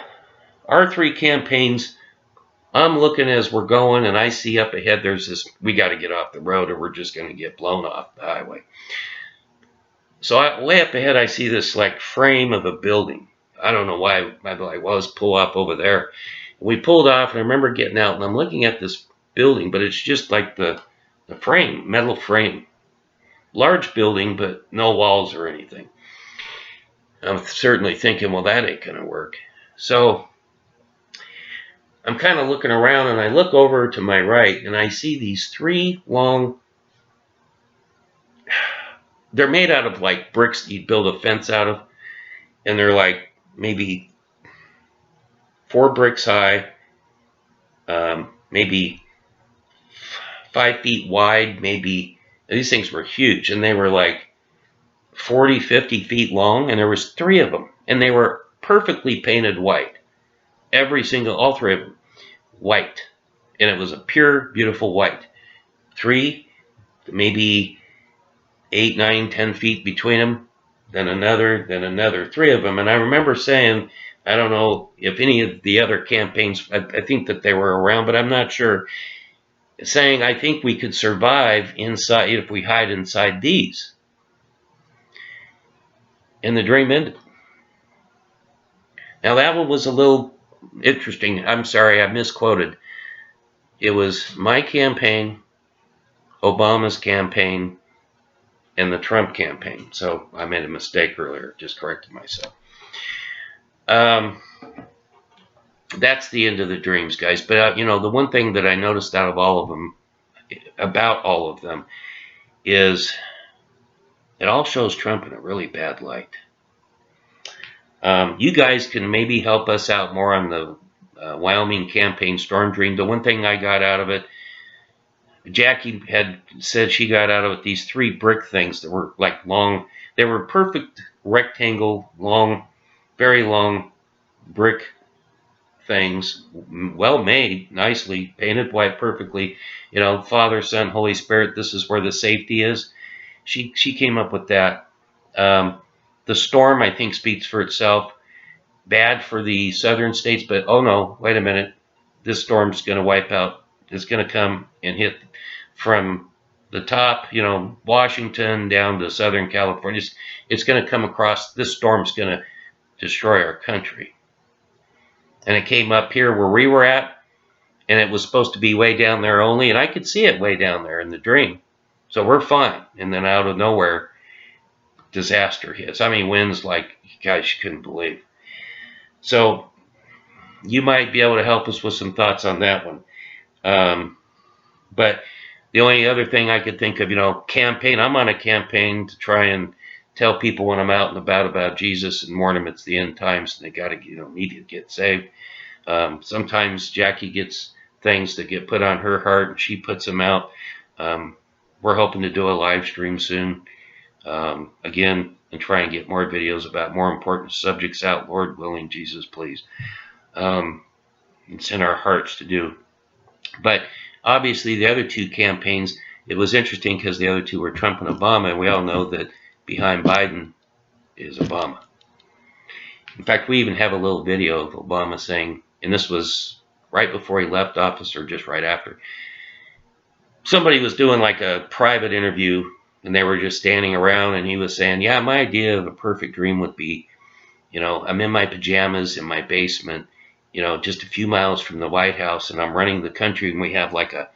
our three campaigns, I'm looking as we're going, and I see up ahead there's this, we got to get off the road or we're just going to get blown off the highway. So way up ahead, I see this like frame of a building. I don't know why. I'd be like, well, let's pull up over there. We pulled off, and I remember getting out, and I'm looking at this building, but it's just like the frame, metal frame. Large building, but no walls or anything. I'm certainly thinking, well, that ain't going to work. So I'm kind of looking around, and I look over to my right, and I see these three long, they're made out of like bricks you'd build a fence out of, and they're like maybe 4 bricks high, maybe 5 feet wide, maybe. These things were huge, and they were like 40, 50 feet long, and there was 3 of them, and they were perfectly painted white. All 3 of them, white. And it was a pure, beautiful white. 3, maybe 8, 9, 10 feet between them, then another 3 of them. And I remember saying, I don't know if any of the other campaigns, I think that they were around, but I'm not sure, saying I think we could survive inside if we hide inside these. And the dream ended. Now that one was a little interesting. I'm sorry, I misquoted. It was my campaign, Obama's campaign, and the Trump campaign. So I made a mistake earlier, just corrected myself. That's the end of the dreams, guys. But, you know, the one thing that I noticed out of all of them, about all of them, is it all shows Trump in a really bad light. You guys can maybe help us out more on the Wyoming campaign storm dream. The one thing I got out of it, Jackie had said she got out of it these 3 brick things that were like long. They were perfect rectangle, long, very long brick things, well made, nicely painted white, perfectly. Father, Son, Holy Spirit. This is where the safety is. She came up with that. The storm, I think, speaks for itself. Bad for the southern states, but oh no, wait a minute. This storm's going to wipe out. It's going to come and hit from the top, Washington down to Southern California. It's going to come across. This storm's going to destroy our country. And it came up here where we were at, and it was supposed to be way down there only, and I could see it way down there in the dream. So we're fine. And then out of nowhere, disaster hits. I mean, winds like, guys, you couldn't believe. So you might be able to help us with some thoughts on that one. But the only other thing I could think of, campaign. I'm on a campaign to try and tell people when I'm out and about Jesus and warn them it's the end times and they got to, need to get saved. Sometimes Jackie gets things that get put on her heart and she puts them out. We're hoping to do a live stream soon. Again, and try and get more videos about more important subjects out. Lord willing, Jesus, please. It's in our hearts to do. But obviously, the other 2 campaigns, it was interesting because the other 2 were Trump and Obama, and we all know that behind Biden is Obama. In fact, we even have a little video of Obama saying, and this was right before he left office or just right after, somebody was doing like a private interview, and they were just standing around, and he was saying, yeah, my idea of a perfect dream would be, I'm in my pajamas in my basement, just a few miles from the White House, and I'm running the country, and we have like a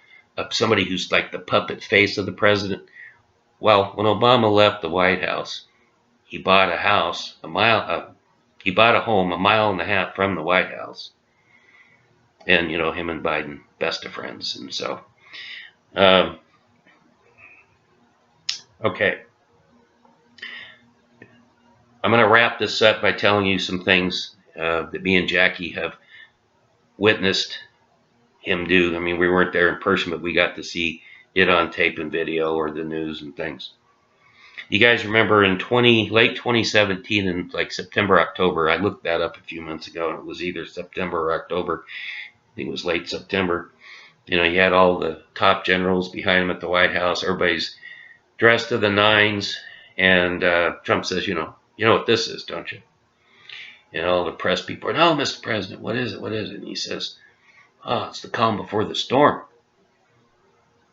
somebody who's like the puppet face of the president. Well, when Obama left the White House, he bought a house he bought a home 1.5 miles from the White House, and him and Biden, best of friends, and so. Okay. I'm going to wrap this up by telling you some things that me and Jackie have witnessed him do. I mean, we weren't there in person, but we got to see it on tape and video or the news and things. You guys remember in late 2017 in like September, October, I looked that up a few months ago, and it was either September or October. I think it was late September. You had all the top generals behind him at the White House. Everybody's dressed to the nines, and Trump says, you know what this is, don't you? And all the press people are, no, Mr. President, what is it? What is it? And he says, oh, it's the calm before the storm.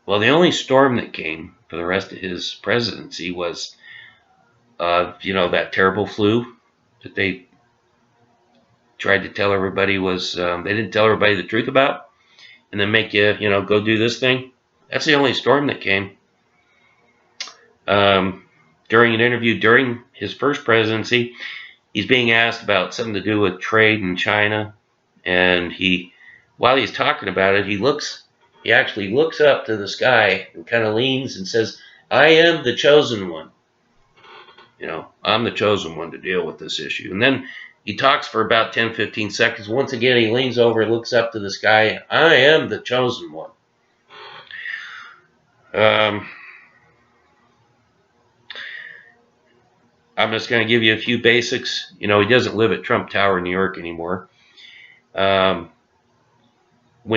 Well, the only storm that came for the rest of his presidency was, that terrible flu that they tried to tell everybody was, they didn't tell everybody the truth about, and then make you, go do this thing. That's the only storm that came. During an interview during his first presidency, he's being asked about something to do with trade in China, and while he's talking about it, he actually looks up to the sky and kind of leans and says, I am the chosen one. I'm the chosen one to deal with this issue. And then he talks for about 10, 15 seconds. Once again, he leans over and looks up to the sky. I am the chosen one. I'm just going to give you a few basics. He doesn't live at Trump Tower, New York anymore. When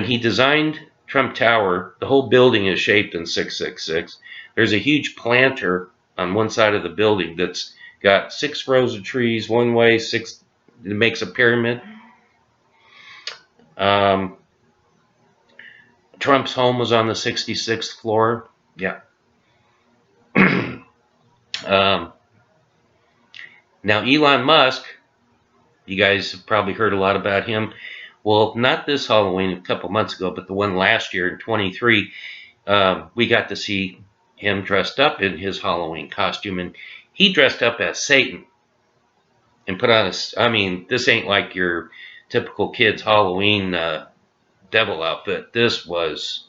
he designed Trump Tower, the whole building is shaped in 666. There's a huge planter on one side of the building that's got 6 rows of trees one way, 6. It makes a pyramid. Trump's home was on the 66th floor. Yeah. Now, Elon Musk, you guys have probably heard a lot about him. Well, not this Halloween a couple months ago, but the one last year in 23, we got to see him dressed up in his Halloween costume, and he dressed up as Satan and put on this ain't like your typical kid's Halloween devil outfit. This was,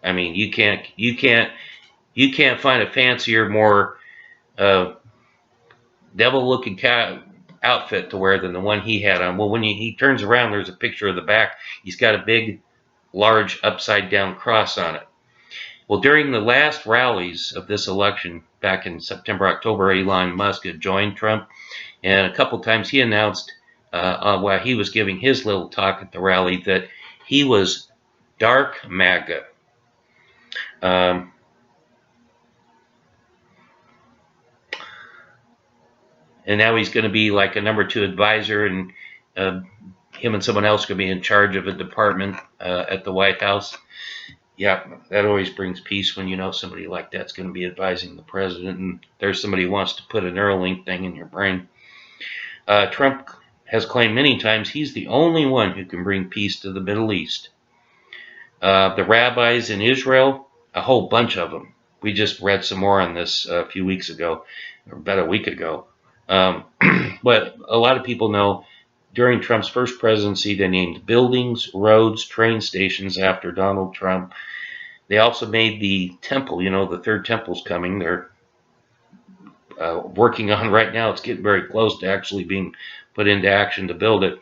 you can't find a fancier, more devil-looking outfit to wear than the one he had on. Well, when he turns around, there's a picture of the back. He's got a big, large, upside-down cross on it. Well, during the last rallies of this election back in September, October, Elon Musk had joined Trump, and a couple times he announced while he was giving his little talk at the rally that he was dark MAGA. Um, and now he's going to be like a #2 advisor, and him and someone else going to be in charge of a department at the White House. Yeah, that always brings peace when you know somebody like that's going to be advising the president, and there's somebody who wants to put a Neuralink thing in your brain. Trump has claimed many times he's the only one who can bring peace to the Middle East. The rabbis in Israel, a whole bunch of them. We just read some more on this a few weeks ago, or about a week ago. But a lot of people know during Trump's first presidency, they named buildings, roads, train stations after Donald Trump. They also made the temple, the third temple's coming. They're working on right now. It's getting very close to actually being put into action to build it.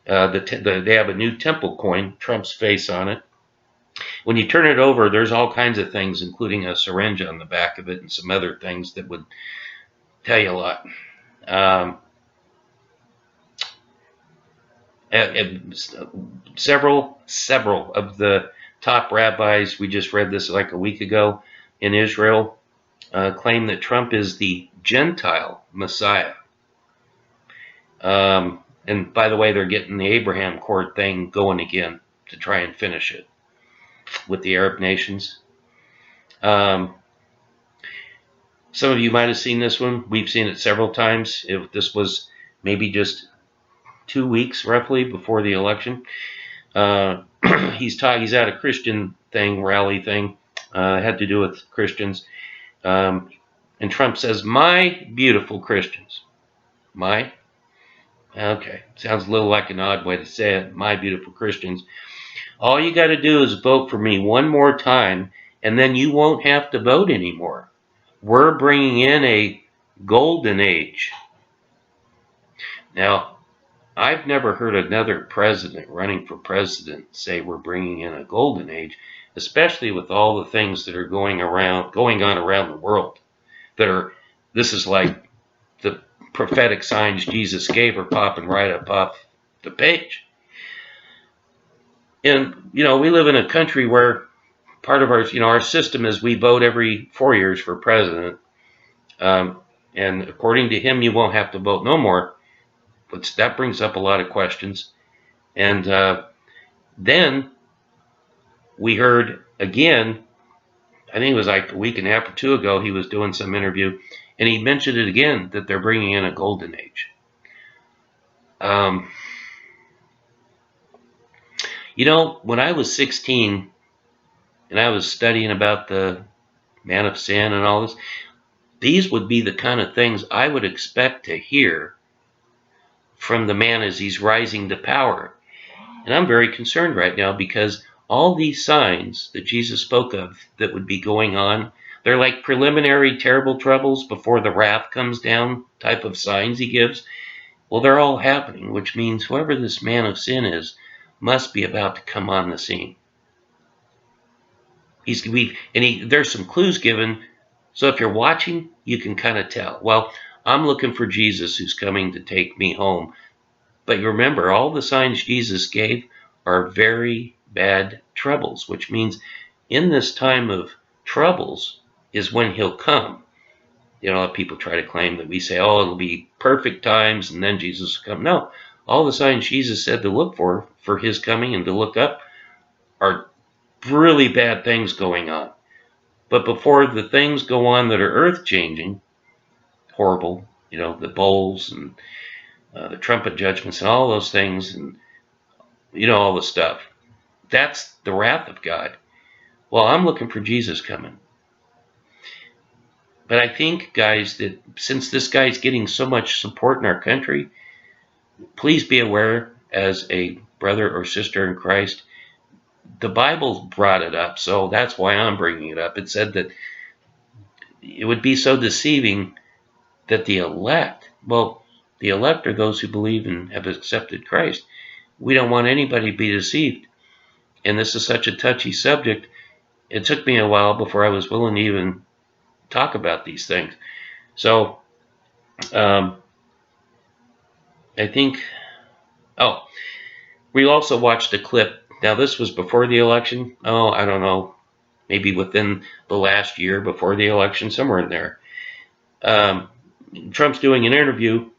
They have a new temple coin, Trump's face on it. When you turn it over, there's all kinds of things, including a syringe on the back of it and some other things that would tell you a lot. Several of the top rabbis, we just read this like a week ago, in Israel, claim that Trump is the Gentile Messiah. And by the way, they're getting the Abraham Accord thing going again to try and finish it with the Arab nations. Some of you might have seen this one. We've seen it several times. If this was maybe just 2 weeks roughly before the election. He's at a Christian rally thing, had to do with Christians. And Trump says, "My beautiful Christians." My? Okay, sounds a little like an odd way to say it. My beautiful Christians. All you got to do is vote for me one more time, and then you won't have to vote anymore. We're bringing in a golden age. Now, I've never heard another president running for president say we're bringing in a golden age, especially with all the things that are going on around the world. This is like the prophetic signs Jesus gave are popping right up off the page. And, we live in a country where part of our system is we vote every 4 years for president. And according to him, you won't have to vote no more. But that brings up a lot of questions. And then we heard again, I think it was like a week and a half or 2 ago, he was doing some interview, and he mentioned it again, that they're bringing in a golden age. When I was 16 and I was studying about the manofsin and all this, these would be the kind of things I would expect to hear from the man as he's rising to power. And I'm very concerned right now because all these signs that Jesus spoke of that would be going on, they're like preliminary terrible troubles before the wrath comes down type of signs he gives. Well, they're all happening, which means whoever this man of sin is must be about to come on the scene. There's some clues given, so if you're watching, you can kind of tell. Well, I'm looking for Jesus who's coming to take me home. But you remember, all the signs Jesus gave are very bad troubles, which means in this time of troubles is when he'll come. People try to claim that we say, oh, it'll be perfect times and then Jesus will come. No, all the signs Jesus said to look for his coming and to look up are really bad things going on. But before the things go on that are earth-changing, horrible, the bowls and the trumpet judgments and all those things, and all the stuff. That's the wrath of God. Well, I'm looking for Jesus coming. But I think, guys, that since this guy's getting so much support in our country, please be aware as a brother or sister in Christ, the Bible brought it up, so that's why I'm bringing it up. It said that it would be so deceiving that the elect are those who believe and have accepted Christ. We don't want anybody to be deceived. And this is such a touchy subject. it took me a while before I was willing to even talk about these things. So I think, oh, we also watched a clip. Now, this was before the election. Oh, I don't know, maybe within the last year before the election, somewhere in there. Trump's doing an interview,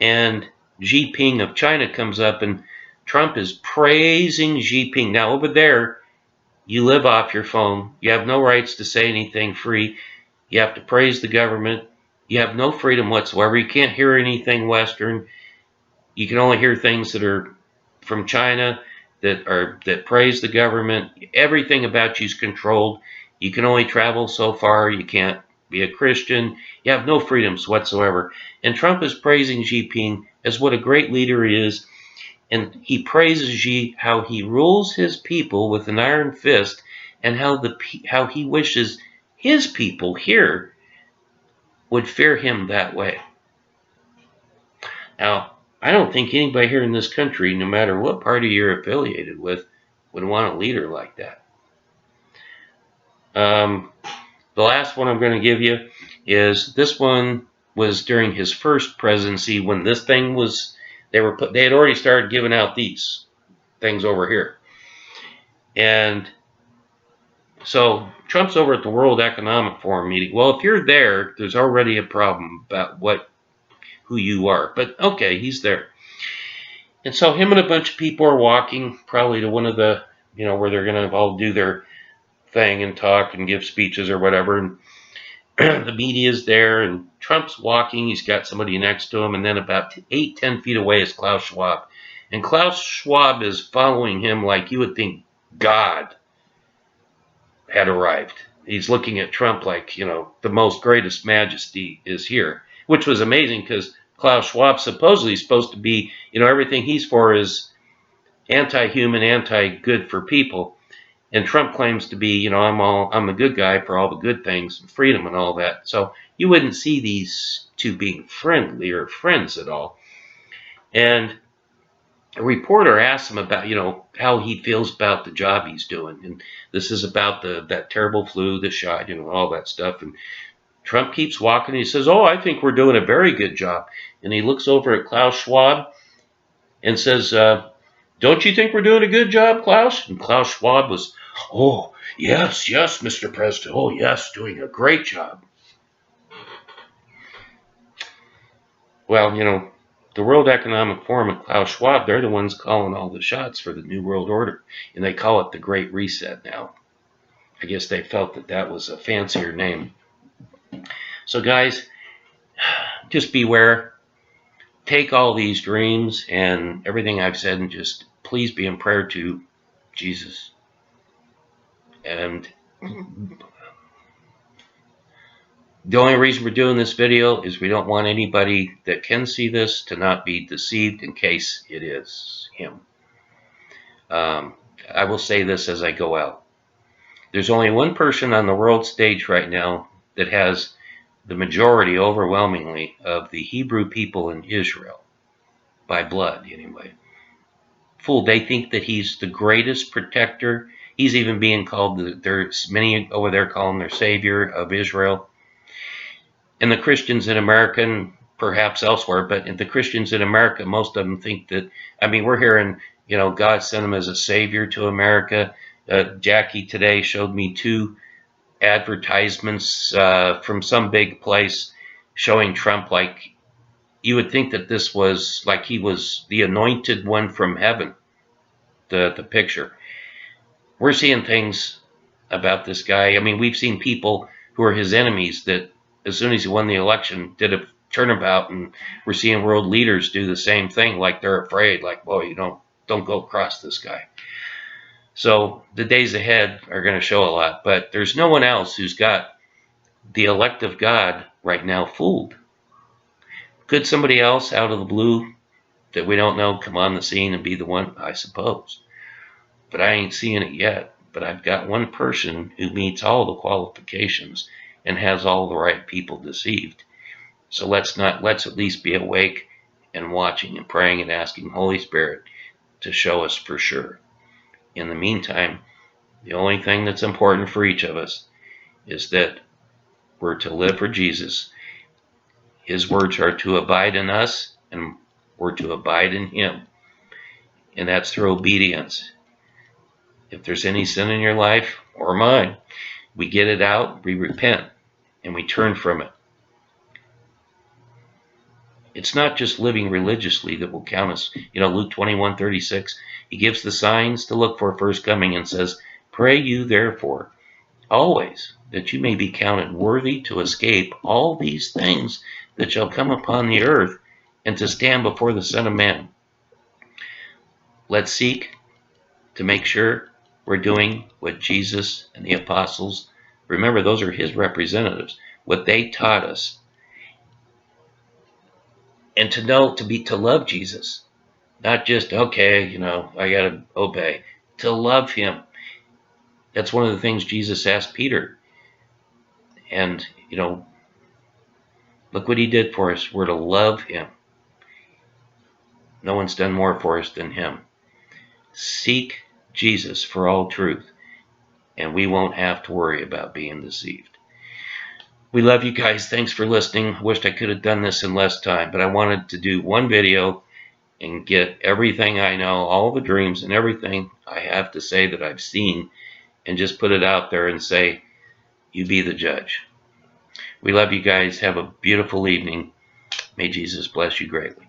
and Xi Jinping of China comes up, and Trump is praising Xi Jinping. Now, over there, you live off your phone. You have no rights to say anything free. You have to praise the government. You have no freedom whatsoever. You can't hear anything Western. You can only hear things that are from China that praise the government. Everything about you is controlled. You can only travel so far. You can't be a Christian. You have no freedoms whatsoever. And Trump is praising Xi Jinping as what a great leader he is. And he praises Xi how he rules his people with an iron fist, and how he wishes his people here would fear him that way. Now, I don't think anybody here in this country, no matter what party you're affiliated with, would want a leader like that. The last one I'm going to give you is this one was during his first presidency when this thing was, they had already started giving out these things over here. And so Trump's over at the World Economic Forum meeting. Well, if you're there, there's already a problem about who you are. But okay, he's there. And so him and a bunch of people are walking probably to one of the, where they're going to all do their thing and talk and give speeches or whatever. And the media's there, and Trump's walking. He's got somebody next to him. And then about 8-10 feet away is Klaus Schwab. And Klaus Schwab is following him like you would think God had arrived. He's looking at Trump like, the most greatest majesty is here, which was amazing because Klaus Schwab supposedly is supposed to be, everything he's for is anti-human, anti-good for people. And Trump claims to be, I'm a good guy for all the good things and freedom and all that. So you wouldn't see these two being friendly or friends at all. And a reporter asks him about, how he feels about the job he's doing. And this is about that terrible flu, the shot, all that stuff. And Trump keeps walking. And he says, I think we're doing a very good job. And he looks over at Klaus Schwab and says, don't you think we're doing a good job, Klaus? And Klaus Schwab was, yes, Mr. President. Yes, doing a great job. Well, the World Economic Forum and Klaus Schwab, they're the ones calling all the shots for the New World Order. And they call it the Great Reset now. I guess they felt that was a fancier name. So guys, just beware. Take all these dreams and everything I've said and just please be in prayer to Jesus. And the only reason we're doing this video is we don't want anybody that can see this to not be deceived in case it is him. I will say this as I go out. There's only one person on the world stage right now that has the majority, overwhelmingly, of the Hebrew people in Israel, by blood anyway. They think that he's the greatest protector. He's even being called, there's many over there calling their savior of Israel. And the Christians in America, and perhaps elsewhere, but the Christians in America, most of them think that, we're hearing, God sent him as a savior to America. Jackie today showed me 2 advertisements from some big place showing Trump like you would think that this was like he was the anointed one from heaven, the picture. We're seeing things about this guy. We've seen people who are his enemies that as soon as he won the election did a turnabout, and we're seeing world leaders do the same thing, like they're afraid, like, boy, you don't go across this guy. So the days ahead are going to show a lot, but there's no one else who's got the elect of God right now fooled. Could somebody else out of the blue that we don't know come on the scene and be the one? I suppose. But I ain't seeing it yet. But I've got one person who meets all the qualifications and has all the right people deceived. So let's at least be awake and watching and praying and asking Holy Spirit to show us for sure. In the meantime, The only thing that's important for each of us is that we're to live for Jesus. His words are to abide in us, and we're to abide in him. And that's through obedience. If there's any sin in your life, or mine, we get it out, we repent, and we turn from it. It's not just living religiously that will count us. Luke 21:36, he gives the signs to look for first coming and says, "Pray you therefore always that you may be counted worthy to escape all these things that shall come upon the earth and to stand before the Son of Man." Let's seek to make sure we're doing what Jesus and the apostles, remember, those are his representatives, what they taught us. And to love Jesus, not just, okay, I got to obey, to love him. That's one of the things Jesus asked Peter. And, look what he did for us. We're to love him. No one's done more for us than him. Seek Jesus for all truth, and we won't have to worry about being deceived. We love you guys. Thanks for listening. Wished I could have done this in less time, but I wanted to do one video and get everything I know, all the dreams and everything I have to say that I've seen, and just put it out there and say, you be the judge. We love you guys. Have a beautiful evening. May Jesus bless you greatly.